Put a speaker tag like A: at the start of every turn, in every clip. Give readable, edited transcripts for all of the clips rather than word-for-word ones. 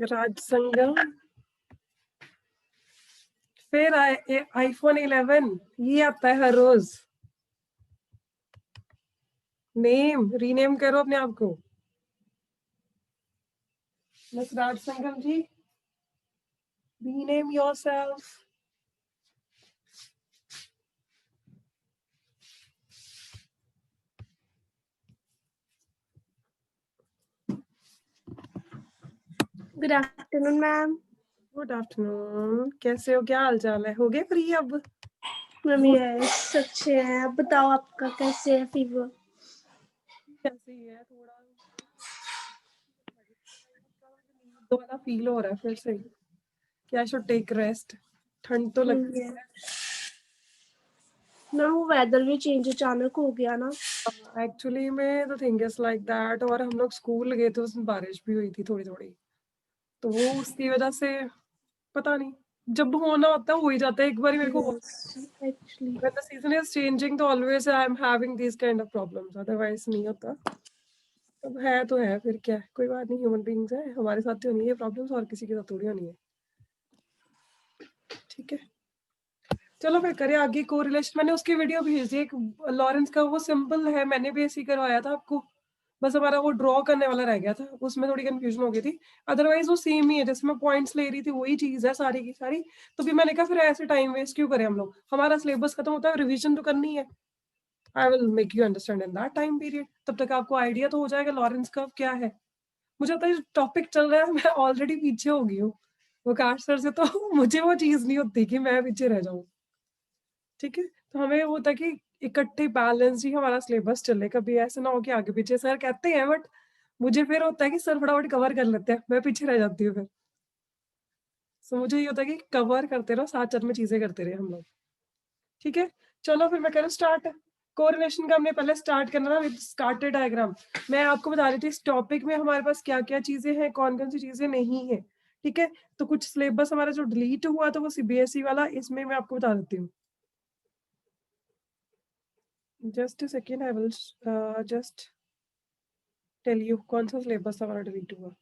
A: राज संगम, फिर आईफोन 11 ये आता है हर रोज। रीनेम करो अपने आप को। बस Raj Sangam ji, rename yourself.
B: Good afternoon ma'am.
A: Good afternoon, कैसे हो, क्या हाल चाल है? हो गए फ्री अब?
B: मैम यस अच्छे हैं, आप बताओ आपका कैसे है फीवर?
A: कैसे ही है, थोड़ा नींद वाला फील हो रहा है फिर से कि आई शुड टेक रेस्ट। ठंड तो लगती है
B: ना, वो वेदर भी चेंज अचानक हो गया ना।
A: एक्चुअली में, the thing is like that. और हम लोग स्कूल गए थे, उसमें बारिश भी हुई थी थोड़ी थोड़ी, तो वो उसकी वजह से पता नहीं, जब होना होता है हो ही जाता है। एक बार मेरे को
B: actually
A: when the season is changing तो always I am having these kind of problems, otherwise नहीं होता। अब है तो है, फिर क्या है, कोई बात नहीं, ह्यूमन बीइंग्स है, हमारे साथ तो नहीं है प्रॉब्लम्स, और किसी के साथ थोड़ी होनी है। ठीक है, चलो फिर करें आगे। कोरिलेशन मैंने उसकी वीडियो भेज दी एक, लॉरेंस का वो सिंपल है, मैंने भी ऐसे ही करवाया था आपको, बस हमारा वो ड्रॉ करने वाला रह गया था, उसमें थोड़ी कंफ्यूजन हो गई थी। अदरवाइज वो सेम ही है, जैसे मैं पॉइंट्स ले रही थी वही चीज है सारी की सारी। तो भी मैंने कहा फिर ऐसे टाइम वेस्ट क्यों करें हम लोग, हमारा सिलेबस खत्म होता है, रिविजन तो करनी है। I will make you understand in that time period, तब तक आपको आइडिया तो हो जाएगा लॉरेंस कर्व क्या है। मुझे पता है टॉपिक चल रहा है, मैं ऑलरेडी पीछे हो गई हूँ वकाश सर से, तो मुझे वो चीज नहीं होती कि मैं पीछे रह जाऊं। ठीक है, तो हमें वो होता है कि इकट्ठे बैलेंस ही हमारा सिलेबस चले, कभी ऐसा ना हो कि आगे पीछे सर कहते हैं, बट मुझे फिर होता है कि सर फटाफट कवर कर लेते हैं, मैं पीछे रह जाती हूँ फिर। सो मुझे ये होता है कि कवर करते रहो, साथ साथ में चीजें करते रहे हम लोग। ठीक है, चलो फिर मैं कह रहा हूँ स्टार्ट। कोरिलेशन का हमने पहले स्टार्ट करना था विद स्कैटर्ड डायग्राम। मैं आपको बता रही थी इस टॉपिक में हमारे पास क्या क्या चीजें हैं, कौन कौन सी चीजें नहीं है। ठीक है, तो कुछ सिलेबस हमारा जो डिलीट हुआ था वो सीबीएसई वाला, इसमें मैं आपको बता देती हूँ। Just a second, I will just tell you कौन सा सिलेबस हमारा डिलीट हुआ।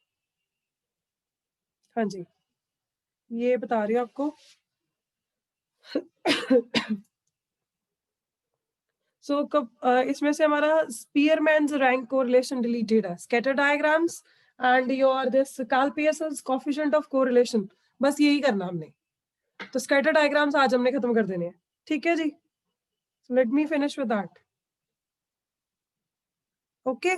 A: हाँ जी, ये बता रही हूँ आपको। सो इसमें से हमारा स्पीयरमैन्स रैंक कोरिलेशन डिलीटेड है, scatter diagrams and your this Karl Pearson's coefficient of correlation, बस यही करना हमने। तो स्कैटर डायग्राम्स आज हमने खत्म कर देने हैं। ठीक है जी, let me finish with that. Okay,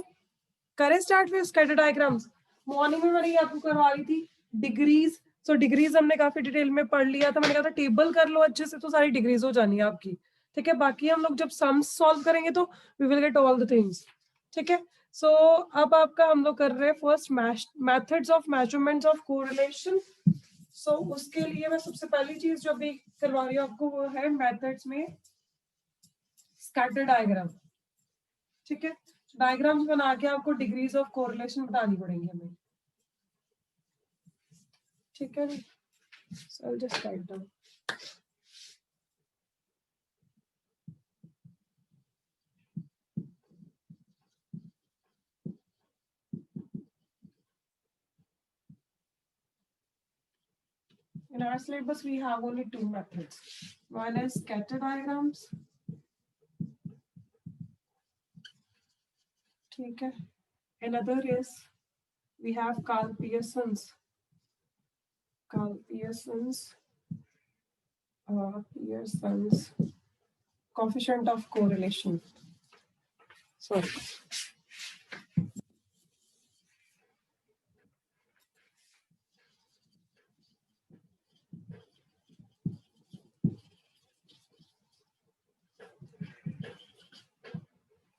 A: करें स्टार्ट फिर स्कैटर डायग्राम्स। मॉर्निंग में मैंने आपको करवा रही थी डिग्रीज। सो डिग्रीज हमने काफी डिटेल में पढ़ लिया था, मैंने कहा था टेबल कर लो अच्छे से तो सारी डिग्रीज हो जानी है आपकी। ठीक है, बाकी हम लोग जब सम्स सॉल्व करेंगे तो we will get all the things. ठीक है, सो अब आपका हम लोग कर रहे हैं first methods of measurements of correlation. So उसके लिए मैं सबसे पहली चीज जो अभी करवा रही हूँ आपको वो है मेथड्स में स्कैटर डायग्राम। ठीक है, डायग्राम्स बना के आपको डिग्रीज ऑफ कोरिलेशन बतानी पड़ेंगी हमें। ठीक है, so I'll just write down. In our syllabus, we have only two methods. One is scatter diagrams. Okay. Another is we have Carl Pearson's coefficient of correlation. Sorry.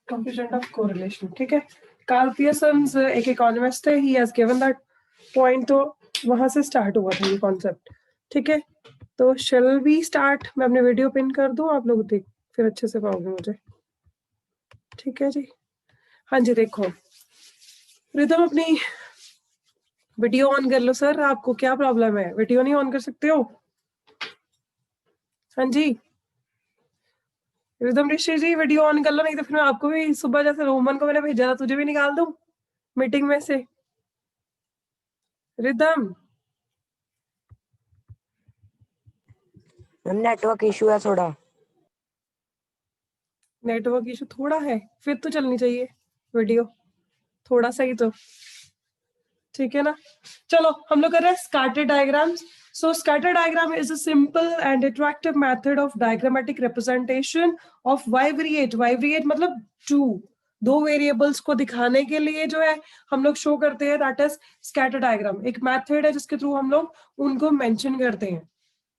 A: Coefficient of correlation. ठीक है, Karl Pearson's एक economist है, he has given that point, तो वहां से start हुआ था ये कॉन्सेप्ट। ठीक है, तो शैल वी स्टार्ट। मैं अपनी वीडियो पिन कर दूं, आप लोग देख फिर अच्छे से पाओगे मुझे। ठीक है जी, हाँ जी, देखो रिदम अपनी वीडियो ऑन कर लो। सर आपको क्या प्रॉब्लम है, वीडियो नहीं ऑन कर सकते हो? हाँ जी, रिदम ऋषि जी वीडियो ऑन कर लो, नहीं तो फिर मैं आपको भी सुबह जैसे रोमन को मैंने भेजा था तुझे भी निकाल दूं मीटिंग में से। रिदम,
C: मैम नेटवर्क इशू है थोड़ा।
A: नेटवर्क इशू थोड़ा है, फिर तो चलनी चाहिए वीडियो, थोड़ा सा ही तो, ठीक है ना। चलो हम लोग कर रहे हैं scatter diagrams. So scatter diagram is a simple and attractive method of diagrammatic representation of bivariate. Bivariate मतलब दो वेरिएबल्स को दिखाने के लिए जो है हम लोग शो करते हैं, दैट इज स्कैटर डायग्राम। एक मेथड है जिसके थ्रू हम लोग उनको मेंशन करते हैं,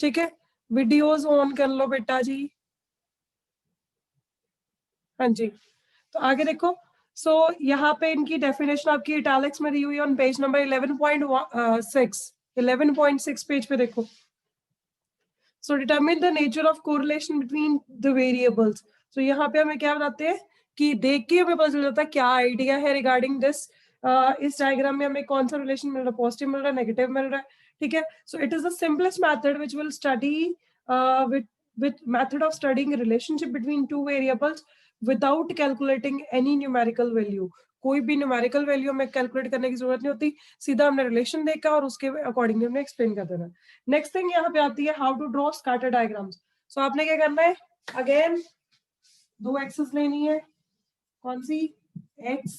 A: ठीक है। वीडियोस ऑन कर लो बेटा जी। हाँ जी, तो आगे देखो। सो यहाँ पे इनकी डेफिनेशन आपकी इटैलिक्स में दी हुई है ऑन पेज नंबर 11.6 पेज पे देखो। So determine the nature of correlation between the variables. So यहाँ पे हमें क्या बताते हैं कि देख के हमें पता चल जाता है क्या आइडिया है रिगार्डिंग दिस। इस डायग्राम में हमें कौन सा रिलेशन मिल रहा है, पॉजिटिव मिल रहा है, नेगेटिव मिल रहा है, ठीक है। So it is the simplest method which will study with method of studying relationship between two variables without calculating any numerical value। कोई भी न्यूमेरिकल वैल्यू हमें कैलकुलेट करने की जरूरत नहीं होती, सीधा हमने रिलेशन देखा और उसके अकॉर्डिंगली हमने एक्सप्लेन कर देना। नेक्स्ट थिंग यहाँ पे आती है how to draw scatter diagrams. So आपने क्या करना है, अगेन दो एक्सेस लेनी है, कौन सी, x,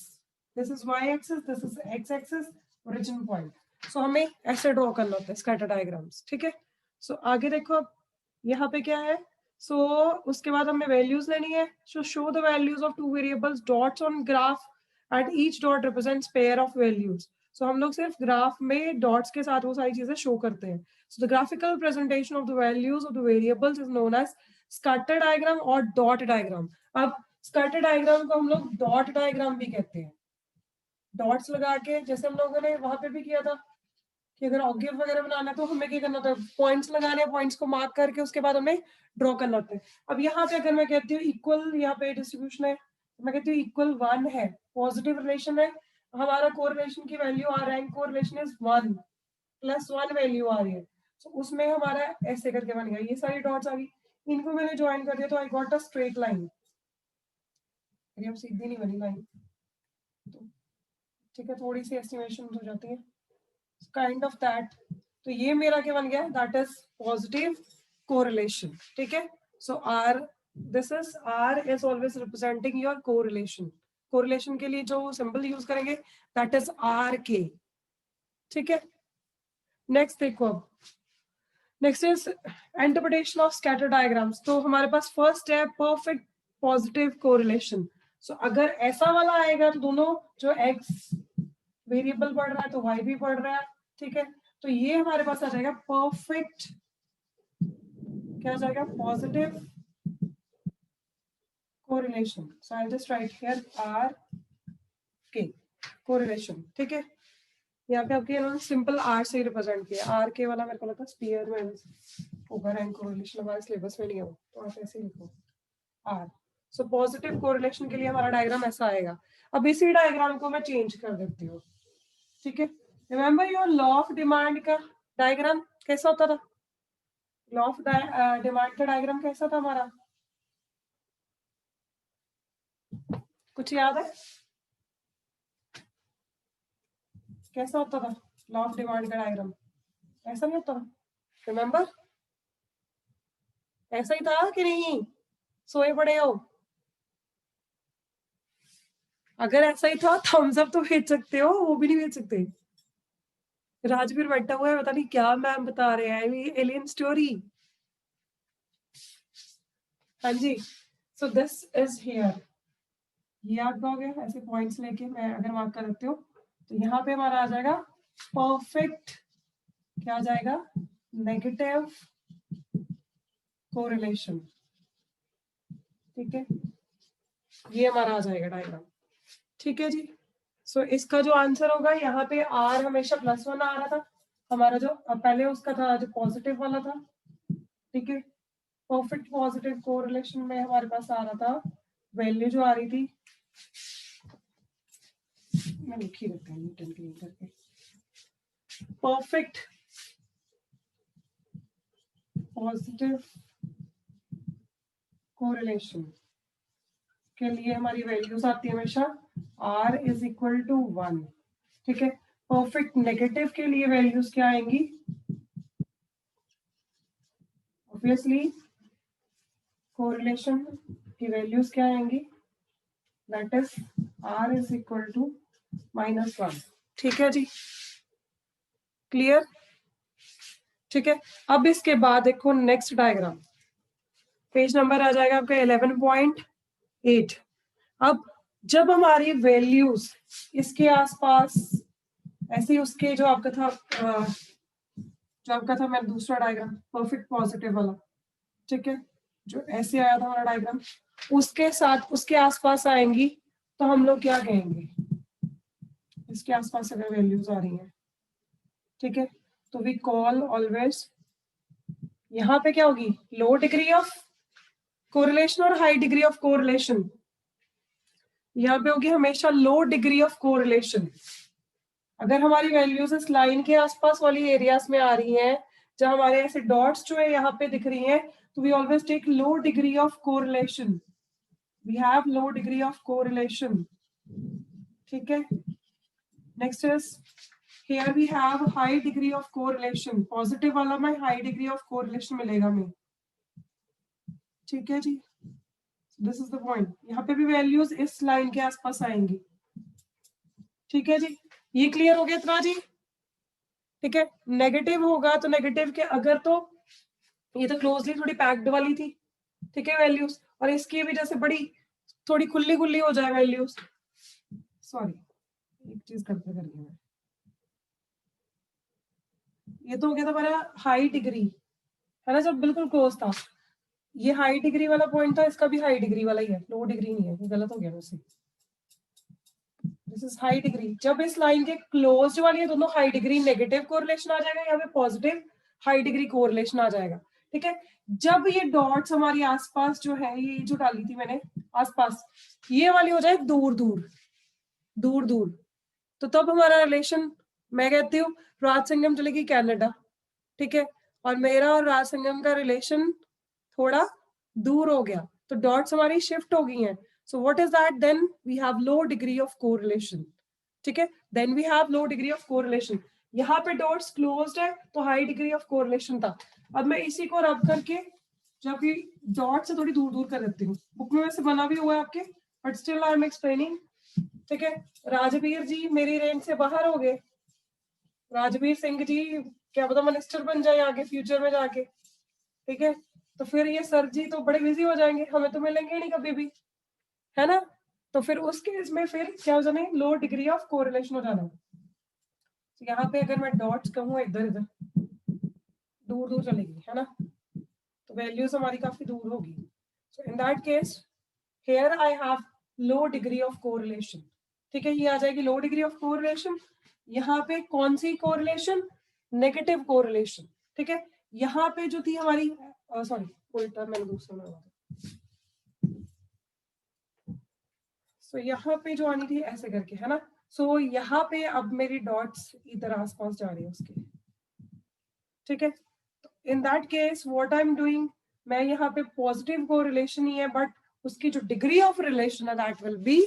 A: this is y axis, this is x axis, origin point. So हमें ऐसे ड्रॉ करना होता है स्कैटर डायग्राम्स, ठीक है। सो आगे देखो अब यहाँ पे क्या है। सो उसके बाद हमें वैल्यूज लेनी है। So show the values of two variables dots on graph and each dot represents pair of values. So हम लोग सिर्फ ग्राफ में डॉट्स के साथ वो सारी चीजें शो करते हैं। So the graphical presentation of the values of the variables is known as scatter diagram और डॉट डायग्राम। अब स्कैटर डायग्राम को हम लोग डॉट डायग्राम भी कहते हैं। डॉट्स लगा के, जैसे हम लोगों ने वहां पे भी किया था कि अगर ऑब्जेक्ट वगैरह बनाना है तो हमें क्या करना होता है, पॉइंट्स लगाने हैं, पॉइंट्स को मार्क करके उसके बाद हमें ड्रॉ करना होता है। अब यहाँ पे अगर मैं कहती हूँ इक्वल, यहाँ पे डिस्ट्रीब्यूशन है, मैं कहती हूँ इक्वल 1 है, पॉजिटिव रिलेशन है, हमारा कोरिलेशन की वैल्यू आ रहा है, कोरिलेशन इज 1 +1 वैल्यू आ रही है, तो उसमें हमारा ऐसे करके बन गया, ये सारी डॉट्स आ गई, इनको मैंने ज्वाइन कर दिया तो I got a straight line. अब सीधी नहीं बनी लाइन, तो ठीक है, थोड़ी सी एस्टिमेशन हो जाती है, काइंड ऑफ दैट। तो ये मेरा क्या बन गया, दैट इज पॉजिटिव कोरिलेशन, ठीक है। So r, this is r is always representing your correlation. Correlation के लिए जो सिंबल यूज करेंगे दैट इज आर के, ठीक है। नेक्स्ट देखो, अब next is interpretation of scatter diagrams. तो हमारे पास फर्स्ट है परफेक्ट पॉजिटिव कोरिलेशन। सो अगर ऐसा वाला आएगा तो दोनों जो एक्स वेरिएबल पढ़ रहा है तो वाई भी पढ़ रहा है, ठीक है। तो ये हमारे पास आ जाएगा परफेक्ट, क्या आ जाएगा, positive correlation. So I just write here r के कोरिलेशन, ठीक है। यहाँ पे आपके इन्होंने सिंपल आर से ही रिप्रेजेंट किया, आर के वाला मेरे को लगा स्पीयर में होगा, रैंक कोरिलेशन हमारे सिलेबस में नहीं हो, तो आप ऐसे ही लिखो आर। सो पॉजिटिव कोरिलेशन के लिए हमारा डायग्राम ऐसा आएगा। अब इसी डायग्राम को मैं चेंज कर देती हूँ, ठीक है। Remember your law of demand का डायग्राम कैसा होता था, लॉ ऑफ डिमांड का डायग्राम कैसा था हमारा, कुछ याद है, कैसा होता था लॉ ऑफ डिमांड का डायग्राम, ऐसा नहीं होता था, रिमेंबर, ऐसा ही था कि नहीं, सोए पड़े हो, अगर ऐसा ही था थम्स अप तो भेज सकते हो, वो भी नहीं भेज सकते। राजवीर बैठा हुआ है, पता नहीं क्या मैम बता रहे हैं, एलियन स्टोरी। हाँ जी, सो दिस इज हियर, ये आप कहोगे ऐसे पॉइंट्स लेके मैं अगर मार्क कर देती हूँ तो यहाँ पे हमारा आ जाएगा परफेक्ट, क्या आ जाएगा, नेगेटिव कोरिलेशन, ठीक है। ये हमारा आ जाएगा डायग्राम, ठीक है जी। सो इसका जो आंसर होगा, यहाँ पे आर हमेशा +1 आ रहा था हमारा, जो पहले उसका था जो पॉजिटिव वाला था, ठीक है। परफेक्ट पॉजिटिव कोरिलेशन में हमारे पास आ रहा था वैल्यू जो आ रही थी, मैं लिख ही देता हूँ न्यूटन क्लीन करके, परफेक्ट पॉजिटिव कोरिलेशन के लिए हमारी वैल्यूज आती है हमेशा r इज इक्वल टू 1, ठीक है। परफेक्ट नेगेटिव के लिए वैल्यूज क्या आएंगी? ऑब्वियसली कोरिलेशन की वैल्यूज क्या आएंगी? That is r is equal to -1। ठीक है जी, क्लियर? ठीक है, अब इसके बाद देखो नेक्स्ट डायग्राम, पेज नंबर आ जाएगा आपका 11.8। अब जब हमारी वैल्यूज इसके आसपास ऐसे उसके जो आपका था मैंने दूसरा डायग्राम परफेक्ट पॉजिटिव वाला, ठीक है, जो ऐसे आया था हमारा डायग्राम, उसके साथ उसके आसपास आएंगी तो हम लोग क्या कहेंगे? इसके आसपास अगर वैल्यूज आ रही हैं, ठीक है, तो वी कॉल ऑलवेज, यहाँ पे क्या होगी? लो डिग्री ऑफ कोरिलेशन और हाई डिग्री ऑफ कोरिलेशन। यहाँ पे होगी हमेशा लो डिग्री ऑफ कोरिलेशन। अगर हमारी वैल्यूज इस लाइन के आसपास वाली एरियाज में आ रही हैं, जहां हमारे ऐसे डॉट्स जो है यहाँ पे दिख रही हैं, तो we always take low degree of correlation. We have low degree of correlation. ठीक है, next is here we have high degree of correlation. Positive वाला में हाई डिग्री ऑफ कोरिलेशन मिलेगा हमें। ठीक है जी, दिस इज द पॉइंट। यहाँ पे भी वैल्यूज इस लाइन के आसपास आएंगी। ठीक है जी, ये क्लियर हो गया इतना जी? ठीक है, नेगेटिव होगा तो नेगेटिव के अगर तो ये तो क्लोजली थोड़ी पैक्ड वाली थी, ठीक है, वैल्यूज, और इसकी भी जैसे बड़ी थोड़ी खुली खुली हो जाए वैल्यूज। सॉरी, एक चीज करते कर गया मैं। ये तो हो गया था हमारा हाई डिग्री, है ना, जब बिल्कुल क्लोज था। ये हाई डिग्री वाला पॉइंट था, इसका भी हाई डिग्री वाला ही है, लो डिग्री नहीं है, ये गलत हो गया मुझसे। This is high degree. जब इस लाइन के क्लोज वाली है दोनों हाई डिग्री, नेगेटिव कोरिलेशन आ जाएगा, यहाँ पे पॉजिटिव हाई डिग्री कोरिलेशन आ जाएगा। ठीक है, जब ये डॉट्स हमारी आसपास जो है, ये जो डाली थी मैंने आसपास, ये वाली हो जाए दूर दूर दूर दूर, तो तब हमारा रिलेशन, मैं कहती हूँ राज संगम चलेगी कनाडा, ठीक है, और मेरा और राज संगम का रिलेशन थोड़ा दूर हो गया, तो डॉट्स हमारी शिफ्ट हो गई हैं। So what is that? Then we have low degree of correlation. ठीक है, then we have low degree of correlation. यहाँ पे डॉट्स क्लोज्ड है तो हाई डिग्री ऑफ कोरिलेशन था। अब मैं इसी को रब करके जबकि डॉट से थोड़ी दूर दूर कर देती हूँ, बुक में वैसे बना भी हुआ है आपके, but still I am explaining. ठीक है, राजवीर जी मेरी रेंज से बाहर हो गए। राजवीर सिंह जी क्या पता मिनिस्टर बन जाए आगे फ्यूचर में जाके, ठीक है, तो फिर ये सर जी तो बड़े बिजी हो जाएंगे, हमें तो मिलेंगे नहीं कभी भी, है ना। तो फिर उस केस में फिर क्या हो जाना है? लो डिग्री ऑफ कोरिलेशन हो जाना है। तो यहाँ पे अगर मैं डॉट्स कहूँ इधर इधर दूर दूर चलेगी, है ना, तो वैल्यूज हमारी काफी दूर होगी। So in that case here I have low degree of correlation. ठीक है, ये आ जाएगी लो डिग्री ऑफ कोरिलेशन। यहाँ पे कौन सी कोरिलेशन? Negative correlation. ठीक है, यहाँ पे जो थी हमारी, सॉरी उल्टा मैंने दूसरा लगा था। सो यहाँ पे जो आनी थी ऐसे करके, है ना। सो यहाँ पे अब मेरी डॉट्स इधर आसपास जा रही है उसके। ठीक है, तो इन that case what I am doing, मैं यहाँ पे पॉजिटिव कोरिलेशन ही है, बट उसकी जो डिग्री ऑफ रिलेशन है दैट विल बी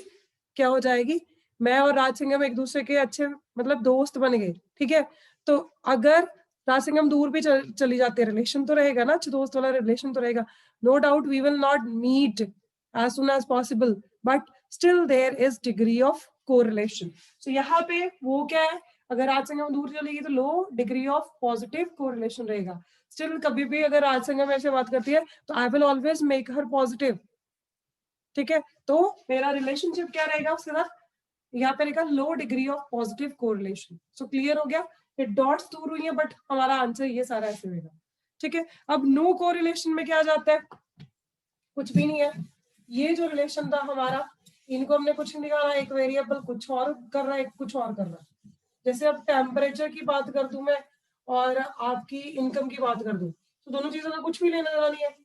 A: क्या हो जाएगी? मैं और राज सिंघम एक दूसरे के अच्छे मतलब दोस्त बन गए, ठीक है, तो अगर राज सिंघम दूर भी चली जाती है, रिलेशन तो रहेगा ना, अच्छे दोस्त वाला रिलेशन तो रहेगा। No doubt we will not meet as soon as possible, but still there is degree of correlation. So यहाँ पे वो क्या है, अगर राज संगम दूर चलेगी तो लो डिग्री ऑफ पॉजिटिव कोरिलेशन रहेगा। स्टिल कभी भी अगर राज संगम ऐसे बात करती है तो I will always make her positive. ठीक है, तो मेरा रिलेशनशिप क्या रहेगा उसके साथ? यहाँ पे रहेगा low degree of positive correlation. So clear हो गया, ये डॉट्स दूर हुई है बट हमारा आंसर ये सारा ऐसे होगा। ठीक है, अब नो कोरिलेशन में क्या जाता है? कुछ भी नहीं है। ये जो रिलेशन था हमारा, इनको हमने कुछ नहीं निकाला, एक वेरिएबल कुछ और कर रहा है, एक कुछ और कर रहा है। जैसे अब टेम्परेचर की बात कर दूं मैं और आपकी इनकम की बात कर दूं, तो दोनों चीजों का कुछ भी लेना देना नहीं है।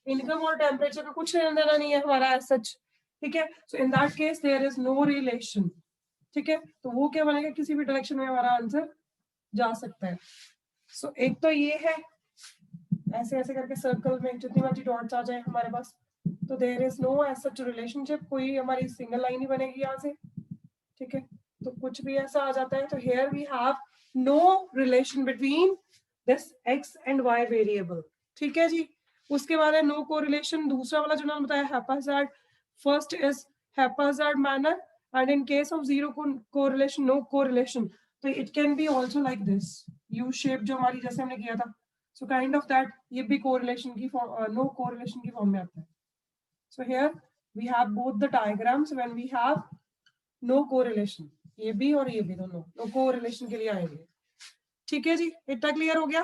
A: इनकम और टेम्परेचर का कुछ लेना देना नहीं है हमारा एज सच। ठीक है, so in that case there is no relation. ठीक है, तो वो क्या बनेगा? किसी भी डायरेक्शन में हमारा आंसर जा सकता है। सो एक तो ये है, ऐसे ऐसे करके सर्कल में जितनी मर्जी डॉट्स आ जाए हमारे पास, तो there is no as such relationship, कोई हमारी सिंगल लाइन ही बनेगी यहाँ से। ठीक है, तो कुछ भी ऐसा आ जाता है. तो here we have no relation between this x and y variable. ठीक है जी. उसके बाद है no correlation. दूसरा वाला जो मैंने बताया haphazard. First is haphazard manner, and in case of zero correlation, no correlation, तो it can be also like this U shape जो हमारी जैसे हमने किया था. So kind of that, ये भी correlation की form, no correlation की form में आता है. So here we have both the diagrams when we have no correlation. ये भी और ये भी दोनों no correlation के लिए आएंगे. ठीक है जी, इतना क्लियर हो गया?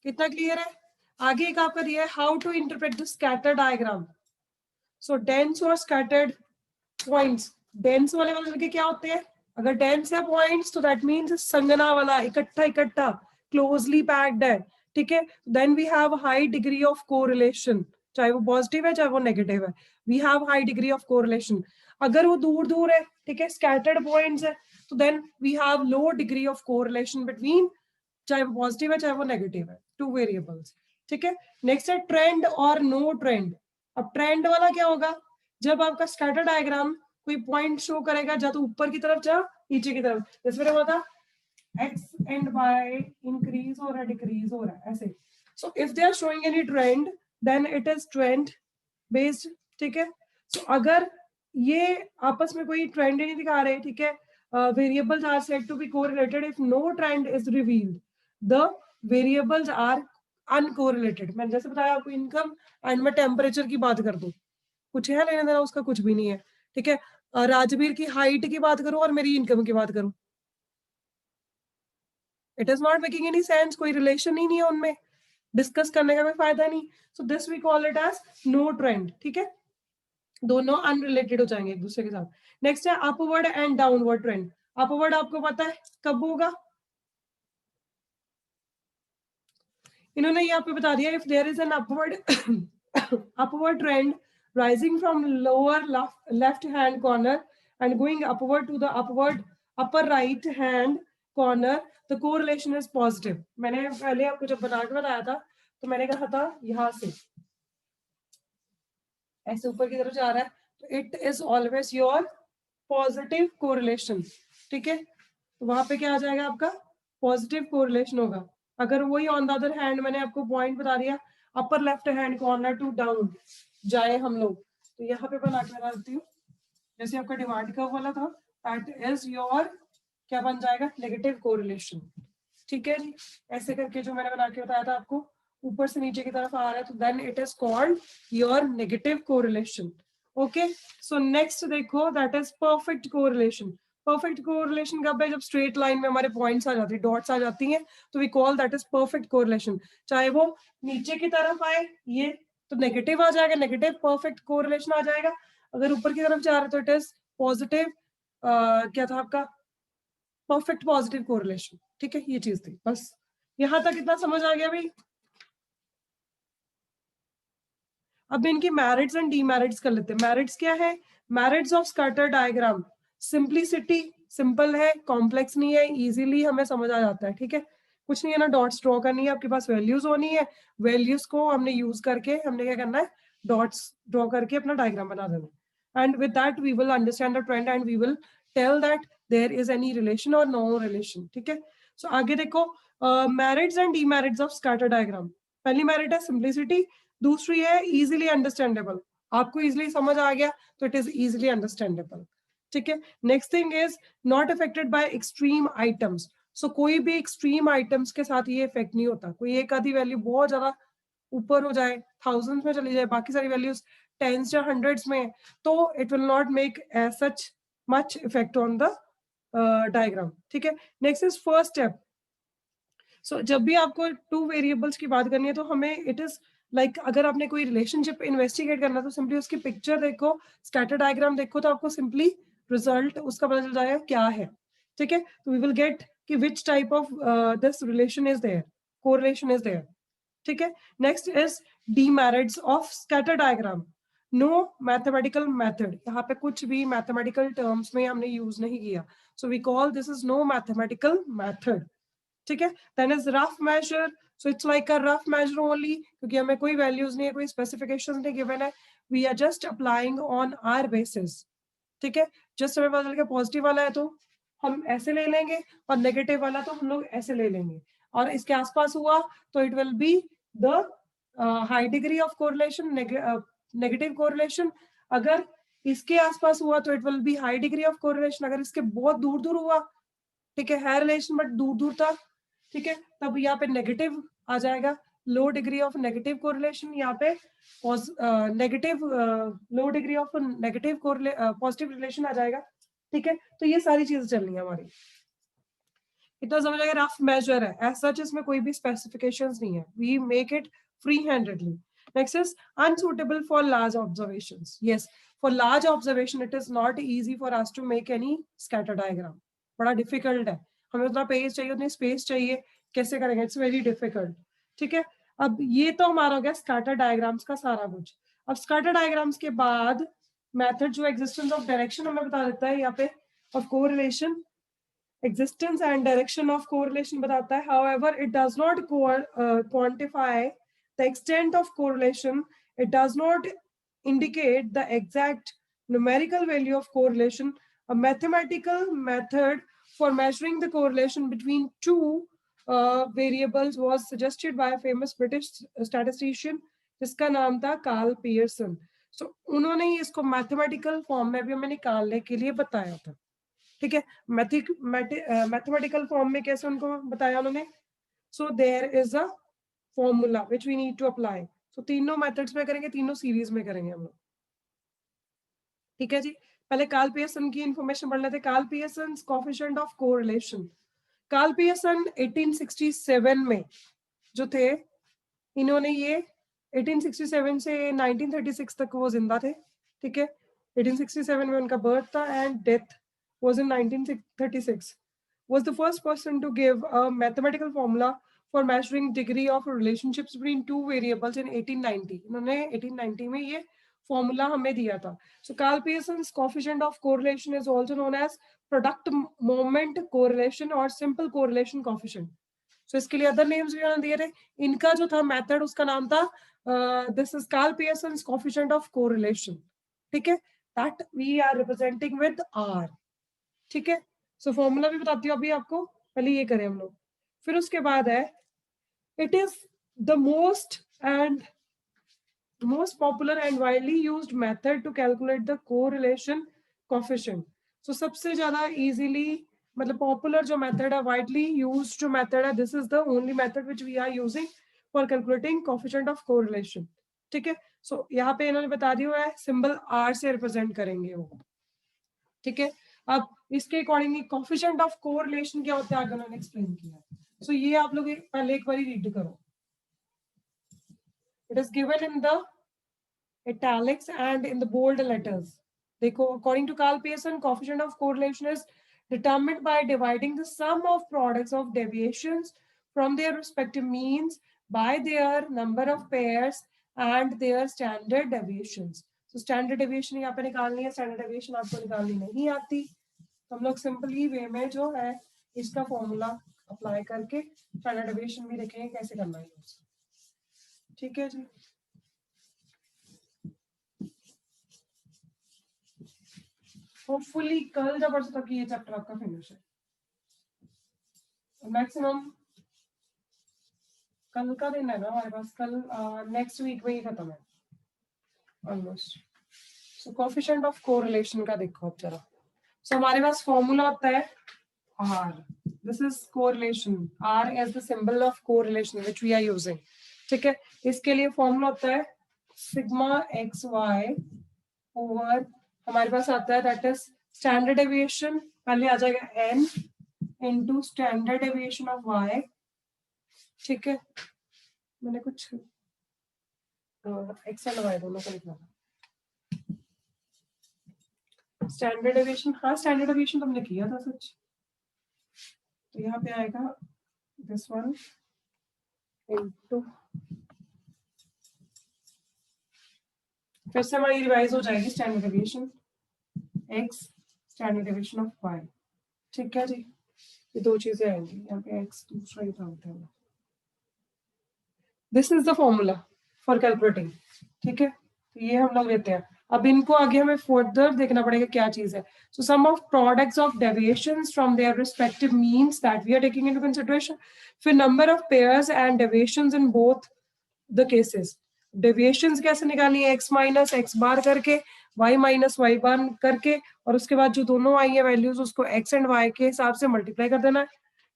A: कितना क्लियर है? आगे एक आपका दिया है how to interpret the scatter diagram. So dense और स्कैटर्ड पॉइंट्स. डेंस वाले वाले क्या होते हैं? अगर डेंस है पॉइंट्स तो दैट मींस संगना वाला, इकट्ठा इकट्ठा, क्लोजली पैक्ड है. ठीक है. Then we have high degree of correlation, चाहे वो पॉजिटिव है चाहे वो नेगेटिव है. We have high degree of correlation. अगर वो दूर दूर है, ठीक है, स्कैटर्ड पॉइंट्स है, तो then we have low degree of correlation between, चाहे वो पॉजिटिव है चाहे वो नेगेटिव है, टू वेरिएबल्स. ठीक है. नेक्स्ट है ट्रेंड और नो ट्रेंड. अब ट्रेंड वाला क्या होगा? जब आपका स्कैटर डायग्राम कोई पॉइंट शो करेगा, या तो ऊपर की तरफ या नीचे की तरफ. जैसे मैंने बोला था एक्स एंड वाई इंक्रीज हो रहा है, डिक्रीज हो रहा है, ऐसे. So if they are showing any trend then it is trend based. ठीक है. सो अगर ये आपस में कोई ट्रेंड नहीं दिखा रहे, ठीक है, variables are said to be correlated if no trend is revealed. The variables are uncorrelated. मैंने जैसे बताया आपको इनकम एंड मैं टेम्परेचर की बात कर दूं, कुछ है लेना देना उसका? कुछ भी नहीं है. ठीक है. राजवीर की हाइट की बात करूं और मेरी इनकम की बात करूं, it is not making any sense. कोई रिलेशन ही नहीं है उनमें, डिस्कस करने का कोई फायदा नहीं. So this we call it as no trend. ठीक है. दोनों अनरिलेटेड हो जाएंगे एक दूसरे के साथ. नेक्स्ट है upward and downward trend. Upward आपको पता है कब होगा? इन्होंने यहाँ पे बता दिया if there is an upward trend rising from lower left hand corner and going upward to the upper right hand corner, the correlation is positive. मैंने पहले आपको जब बना के बताया था तो मैंने कहा था यहाँ से ऐसे ऊपर की तरफ जा रहा है, तो it is always your positive correlation. ठीक है. तो वहां पे क्या आ जाएगा आपका? पॉजिटिव कोरिलेशन होगा. अगर वही ऑन द अदर हैंड मैंने आपको पॉइंट बता दिया upper left hand corner to down जाए हम लोग, तो यहाँ पे बना के बता देती हूँ. जैसे आपका डिमांड कर्व वाला था, दैट इज योर क्या बन जाएगा? Negative correlation. ठीक है जी. ऐसे करके जो मैंने बना के बताया था आपको, ऊपर से नीचे की तरफ आ रहा है, तो then it is called your negative correlation. Okay. So next देखो, that is perfect correlation. Perfect correlation कब है? जब स्ट्रेट लाइन में हमारे पॉइंट्स आ जाती है, डॉट्स आ जाती हैं, तो we call that is perfect correlation. चाहे वो नीचे की तरफ आए ये तो नेगेटिव आ जाएगा, नेगेटिव परफेक्ट कोरिलेशन आ जाएगा. अगर ऊपर की तरफ जा रहा है तो इट इज पॉजिटिव, क्या था आपका? Perfect positive correlation. ठीक है. ये चीज थी. बस यहां तक इतना समझ आ गया भाई? अब इनकी मेरिट्स एंड डीमेरिट्स कर लेते हैं. मेरिट्स क्या है? Merits of scatter diagram. Simplicity, simple है, कॉम्प्लेक्स नहीं है, इजीली हमें समझ आ जाता है. ठीक है. कुछ नहीं है ना, डॉट्स ड्रॉ करनी है, आपके पास वैल्यूज होनी है, वैल्यूज को हमने यूज करके हमने क्या करना है? डॉट्स ड्रॉ करके अपना डायग्राम बना देना है. And with that we will understand the trend and we will tell that there is any relation और नो रिलेशन. ठीक है. सो आगे देखो, merits and demerits of scatter diagram. पहली मेरिट है सिंपलिसिटी, दूसरी है इजीली अंडरस्टैंडेबल. आपको इजीली समझ आ गया तो इट इज इजीली अंडरस्टैंडेबल. ठीक है. Next thing is not affected by extreme items. So कोई भी एक्सट्रीम आइटम्स के साथ ये इफेक्ट नहीं होता. कोई एक आधी वैल्यू बहुत ज्यादा ऊपर हो जाए, थाउजेंड्स में चली जाए, बाकी सारी वैल्यूज टेंस या हंड्रेड्स में, तो it will not make such much effect on the diagram. ठीक है. Next is first step. So जब भी आपको टू वेरिएबल्स की बात करनी है तो हमें इट इज लाइक अगर आपने कोई रिलेशनशिप इन्वेस्टिगेट करना तो सिंपली उसकी पिक्चर देखो, स्कैटर डायग्राम देखो, तो आपको सिंपली रिजल्ट उसका पता चल जाएगा क्या है. ठीक है. तो वी विल गेट कि which type of this relation is there, correlation is there. ठीक है. Next is demerits of scatter diagram. No mathematical method. यहाँ पे कुछ भी मैथमेटिकल टर्म्स में हमने यूज नहीं किया, so we call this is no mathematical method. ठीक है. Then is rough measure, so it's like a rough measure only, क्योंकि हमें कोई वैल्यूज नहीं है, कोई स्पेसिफिकेशंस नहीं गिवन है, we are just applying on our basis. ठीक है. जस्ट हमें पता चल गया पॉजिटिव वाला है तो हम ऐसे ले लेंगे, और नेगेटिव वाला तो हम लोग ऐसे ले लेंगे, और इसके आसपास हुआ तो it will be the high degree of correlation, negative correlation. अगर इसके आसपास हुआ तो it will be high degree of correlation. अगर इसके बहुत दूर दूर हुआ, ठीक है रिलेशन बट दूर दूर था, ठीक है, तब यहाँ पे नेगेटिव आ जाएगा, low degree of negative correlation. यहाँ पे negative low degree of negative positive relation आ जाएगा. ठीक है. तो ये सारी चीजें चलनी है हमारी. इतना समझ आएगा. रफ मेजर है, एज सच इसमें कोई भी स्पेसिफिकेशंस नहीं है, we make it free handedly. Next is unsuitable for large observations. Yes, for large observation it is not easy for us to make any scatter diagram. बड़ा difficult है, हमें उतना पेज चाहिए, उतनी स्पेस चाहिए, कैसे करेंगे, इट्स वेरी डिफिकल्ट. ठीक है. अब ये तो हमारा हो गया स्कैटर डायग्राम्स का सारा कुछ. अब स्कैटर डायग्राम्स के बाद मेथड जो एक्जिस्टेंस ऑफ डायरेक्शन हमें बता देता है यहाँ पे, of correlation, existence and direction of correlation बताता है. However, it does not quantify the extent of correlation. It does not indicate the exact numerical value of correlation. A mathematical method for measuring the correlation between two variables was suggested by a famous British statistician जिसका नाम था Karl Pearson. So उन्होंने इसको mathematical form में भी हमें निकालने के लिए बताया था. ठीक है. मैथमेटिकल फॉर्म में कैसे उनको बताया उन्होंने. So there is a formula which we need to apply. So तीनों मेथड्स में करेंगे, तीनों सीरीज में करेंगे हम लोग. ठीक है जी. पहले कार्ल पियर्सन की इंफॉर्मेशन पढ़ लेते. Karl Pearson coefficient of correlation. Karl Pearson 1867 में जो थे, इन्होंने ये 1867 से 1936 तक वो जिंदा थे. ठीक है. 1867 में उनका बर्थ था and death was in 1936. Was the first person to give a mathematical formula for measuring degree of relationships between two variables in 1890. इन्होंने 1890 में ये फॉर्मूला हमें दिया था. So Carl Pearson's coefficient of correlation is also known as product moment correlation or simple correlation coefficient. So इसके लिए other names भी उन्होंने दिए थे. इनका जो था मेथड उसका नाम था this is Karl Pearson's coefficient of correlation. ठीक है. That we are representing with r. ठीक है. सो फॉर्मूला भी बताती हूँ अभी आपको, पहले ये करें हम लोग, फिर उसके बाद है it is the most popular and widely used method to calculate the correlation coefficient. So सबसे ज्यादा easily मतलब पॉपुलर जो मेथड है, वाइडली यूज्ड जो मेथड है, this is the only method which we are using for calculating coefficient of correlation. ठीक है. सो यहाँ पे इन्होंने बता दिया है, सिंबल आर से रिप्रेजेंट करेंगे वो. ठीक है. अब इसके अकॉर्डिंगली कोएफिशिएंट ऑफ कोरिलेशन क्या होता है आगे उन्होंने एक्सप्लेन किया. सो ये आप लोग पहले एक बार रीड करो. It is given in the italics and in the bold letters. देखो, according to Carl Pearson, coefficient of correlation is determined by dividing the sum of products of deviations from their respective means by their number of pairs and their standard deviations. So standard deviation यहाँ पे निकालनी है, standard deviation आपको निकालनी नहीं आती, हम लोग सिंपली वे में जो है इसका फॉर्मूला अप्लाई करके standard deviation भी देखेंगे कैसे करना है. ठीक है जी. होपफुली कल या परसों तक ये चैप्टर आपका फिनिश है. मैक्सिमम कल का दिन है ना हमारे पास, कल नेक्स्ट वीक में ही खत्म है almost. So coefficient of correlation का देखो अब जरा. सो हमारे पास फॉर्मूला होता है R. This is correlation. R is the symbol of correlation which we are using. ठीक है. इसके लिए फॉर्मूला होता है सिग्मा XY ओवर, हमारे पास आता है दैट इज स्टैंडर्ड डेविएशन, पहले आ जाएगा n into standard deviation of y. ठीक है. मैंने कुछ एक्स एंड वाई दोनों को लिखना था. स्टैंडर्ड डेविएशन, हाँ स्टैंडर्ड डेविएशन तुमने किया था सच. तो यहाँ पे आएगा दिस वन इनटू, फिर से हमारी रिवाइज हो जाएगी standard deviation x standard deviation of y. ठीक है जी. ये दो चीजें आएंगी, यहाँ पे x दूसरा ही था होता है। This is the formula for calculating, ठीक है, तो ये हम लोग लेते हैं। अब इनको आगे हमें फर्दर देखना पड़ेगा क्या चीज है। So sum of products of deviations from their respective means that we are taking into consideration, फिर number of pairs and deviations in both the cases. Deviations कैसे निकालनी है, x माइनस एक्स बार करके, y माइनस वाई बार करके, और उसके बाद जो दोनों आई है वैल्यूज उसको x एंड y के हिसाब से मल्टीप्लाई कर देना है,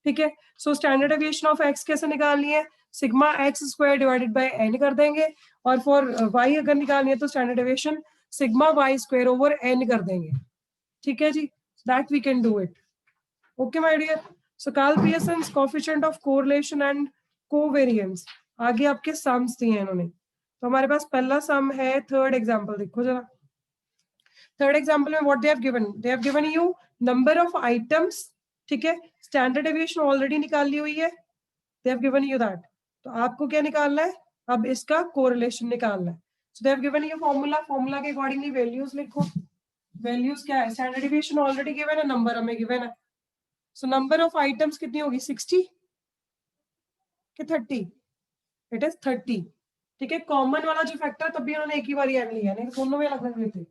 A: ठीक है। So standard deviation of x कैसे निकालनी है, sigma x square divided by n कर देंगे, और फॉर y अगर निकालनी है तो standard deviation sigma y square over n कर देंगे, ठीक है जी। That we can do it, okay my dear. So Karl Pearson's coefficient of correlation and covariance, आगे आपके सम्स दिए हैं इन्होंने। तो हमारे पास पहला सम है, थर्ड एग्जांपल देखो जरा। थर्ड एग्जांपल में what they have given you number of items, ठीक है, स्टैंडर्ड डेविएशन ऑलरेडी निकाल ली हुई है, दे हैव गिवन यू दैट। तो आपको क्या निकालना है, अब इसका कोरिलेशन निकालना है। So they have given you formula, formula के अकॉर्डिंगली वैल्यूज लिखो। वैल्यूज क्या है, स्टैंडर्ड डेविएशन ऑलरेडी गिवन है, नंबर हमें गिवन है। सो नंबर ऑफ आइटम्स कितनी होगी, 60 कि 30, इट इज 30, ठीक है। कॉमन वाला जो फैक्टर तब भी उन्होंने एक ही बार एन लिया, नहीं दोनों में अलग अलग लेते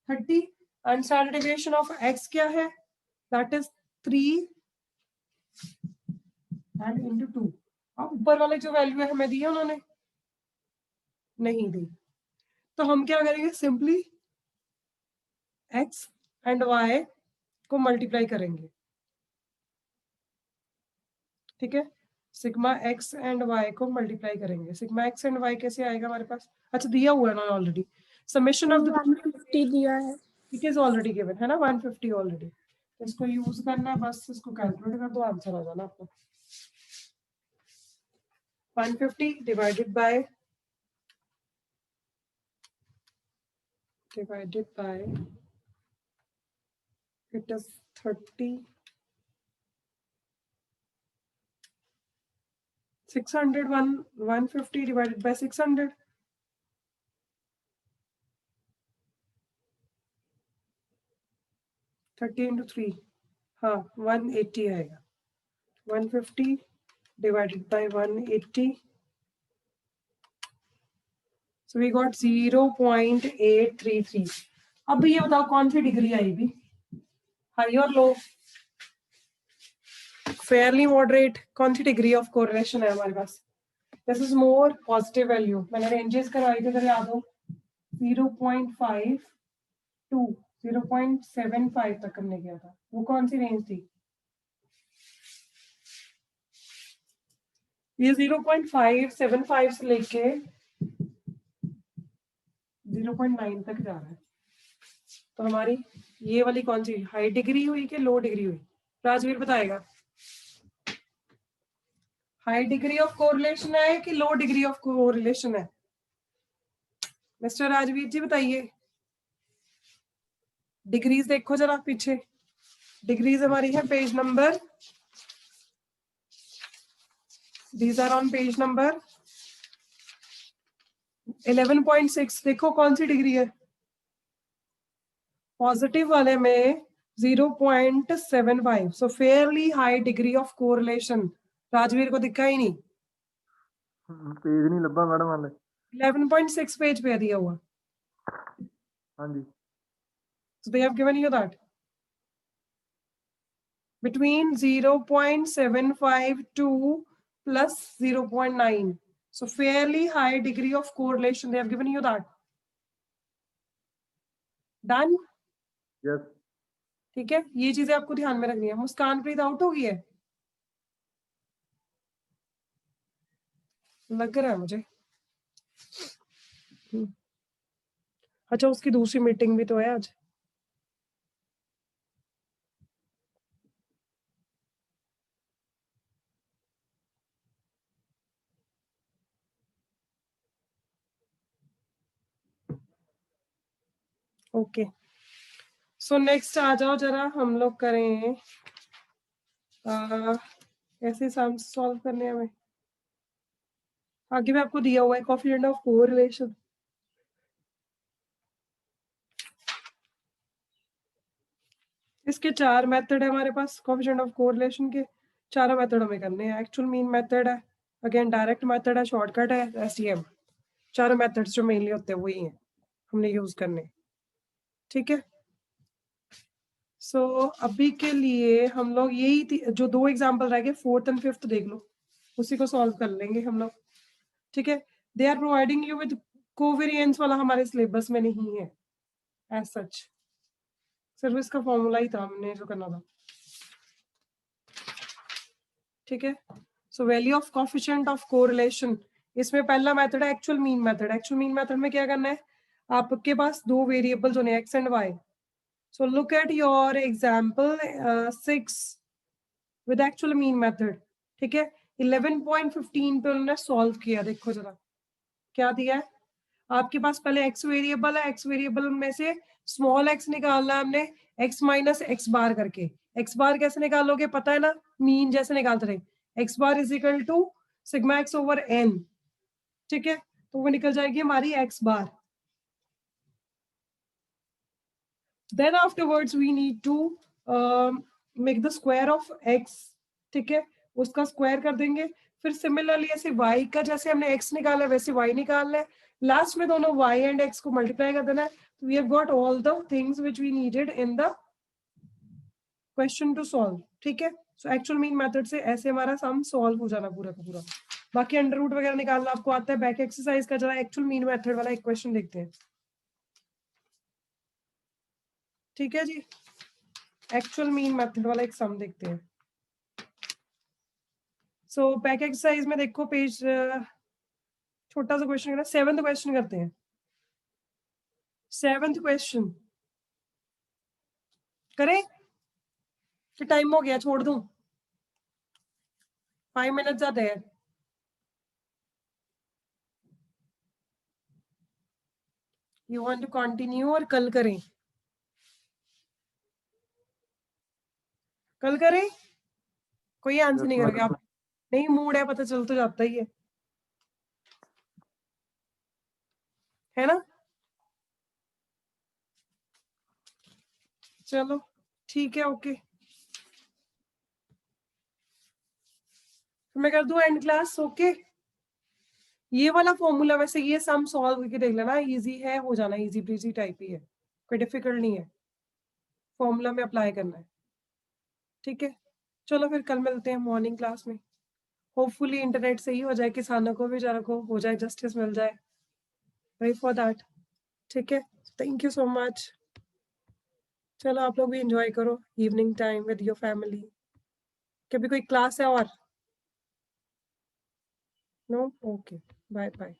A: 30। And standard deviation of x क्या है, दैट इज 3 एंड इनटू 2। अब ऊपर वाले जो वैल्यू है हमें दी है उन्होंने, नहीं दी, तो हम क्या करेंगे, सिंपली एक्स एंड वाई को मल्टीप्लाई करेंगे, ठीक है। सिग्मा एक्स एंड वाई को मल्टीप्लाई करेंगे। सिग्मा एक्स एंड वाई कैसे आएगा हमारे पास, अच्छा दिया हुआ है ना ऑलरेडी, समेशन ऑफ द
B: 150 दिया है,
A: इट इज ऑलरेडी गिवन है ना, 150 ऑलरेडी। इसको यूज करना है, बस इसको कैलकुलेट कर दो, आंसर आ जाना आपको। 150 divided by it is 30, 600, 150 divided by 600, 30 into 3, हाँ 180 आएगा। 150 divided by 180, so we got 0.833। अब ये बताओ कौन सी डिग्री आएगी, हाई और लो, फेयरली मॉडरेट, कौन सी डिग्री ऑफ कोरिलेशन है हमारे पास। This is more positive value, मैंने रेंजेस करवाई थे अगर याद हो, 0.5 टू 0.75 तक हमने किया था, वो कौन सी रेंज थी, ये 0.575 से लेके 0.9 तक जा रहा है। तो हमारी ये वाली कौन सी हाई डिग्री हुई कि लो डिग्री हुई, राजवीर बताएगा। हाई डिग्री ऑफ कोरिलेशन है कि लो डिग्री ऑफ कोरिलेशन है, मिस्टर राजवीर जी बताइए। डिग्रीज देखो जरा पीछे, डिग्रीज हमारी है page number, these are on page number 11.6। देखो कौन सी डिग्री है, पॉजिटिव वाले में 0.75, so fairly high degree of correlation. Rajveer को दिखा ही नहीं,
C: पेज नहीं लब्बा मैडम वाले,
A: 11.6 पेज पे दिया हुआ।
C: हाँ जी,
A: so they have given you that between 0.75 to plus 0.9, so fairly high degree of correlation, they have given you that, done,
C: yes
A: ठीक है। ये चीजें आपको ध्यान में रखनी है। मुस्कान प्रीत आउट हो गई है, लग रहा है मुझे। अच्छा उसकी दूसरी मीटिंग भी तो है आज, ओके। सो नेक्स्ट आ जाओ जरा, हम लोग करें कैसे सम सॉल्व करने हैं हमें। आगे भी आपको दिया हुआ है कोएफिशिएंट ऑफ कोरिलेशन, इसके 4 मेथड है हमारे पास कोएफिशिएंट ऑफ कोरिलेशन के, चारों मेथड हमें करने हैं। एक्चुअल मीन मेथड है, अगेन डायरेक्ट मेथड है, शॉर्टकट है, एसटीएम। चारों मेथड्स जो मेनली होते हैं वही हैं हमने यूज करने, ठीक है। सो अभी के लिए हम लोग यही जो 2 एग्जांपल रह गए, 4th एंड 5th देख लो, उसी को सॉल्व कर लेंगे हम लोग, ठीक है। They are providing you with covariance वाला हमारे सिलेबस में नहीं है एज सच, सिर्फ इसका फॉर्मूला ही था हमने जो करना था, ठीक है। So value of coefficient of correlation, इसमें पहला मेथड है actual mean method. Actual mean method में क्या करना है, आपके पास 2 वेरिएबल्स होने हैं x and y. So look at your example 6 with actual mean method, ठीक है। 11.15 पे उन्होंने सॉल्व किया, देखो जरा क्या दिया है। आपके पास पहले एक्स वेरिएबल है, एक्स वेरिएबल में से स्मॉल एक्स निकालना है हमने, एक्स माइनस एक्स बार करके। एक्स बार कैसे निकालोगे, पता है ना, मीन जैसे निकालते रहे, x bar is equal to sigma x over n, ठीक है। तो वो निकल जाएगी हमारी एक्स बार। Then afterwards we need to make the square of x, ठीक है, उसका स्क्वायर कर देंगे। फिर सिमिलरली ऐसे y का जैसे हमने x निकाला वैसे y निकालना है, लास्ट में दोनों y एंड x को मल्टीप्लाई कर देना है। तो we have got all the things which we needed in the question to solve, ठीक है। सो एक्चुअल मीन मेथड से ऐसे हमारा सम सॉल्व हो जाना पूरा का पूरा। बाकी अंडर रूट वगैरह निकालना आपको आता है, बैक एक्सरसाइज का जरा एक्चुअल मीन मेथड वाला एक क्वेश्चन देखते हैं, ठीक है जी। एक्चुअल मीन मेथड वाला एक सम देखते हैं। सो बैक एक्सरसाइज में देखो पेज, छोटा सा क्वेश्चन करना, 7th क्वेश्चन करते हैं। 7th क्वेश्चन करें कि टाइम हो गया, छोड़ दूं, 5 मिनट ज्यादा है। यू वांट टू कंटिन्यू और कल करें? कल करें, कोई आंसर नहीं करोगे आप? नहीं, मूड है, पता चल तो जाता ही है ना। चलो ठीक है, ओके, मैं कर दूं एंड क्लास, ओके। ये वाला फॉर्मूला वैसे ये सम सॉल्व करके देख लेना, इजी है, हो जाना, इजी ब्रीजी टाइप ही है, कोई डिफिकल्ट नहीं है, फॉर्मूला में अप्लाई करना है, ठीक है। चलो फिर कल मिलते हैं मॉर्निंग क्लास में, होपफुली इंटरनेट सही हो जाए, किसानों को बेचारों को हो जाए, जस्टिस मिल जाए, प्रे फॉर दैट, ठीक है। Thank you so much. चलो आप लोग भी एंजॉय करो evening time with your family. कभी कोई क्लास है और? No, okay, bye bye.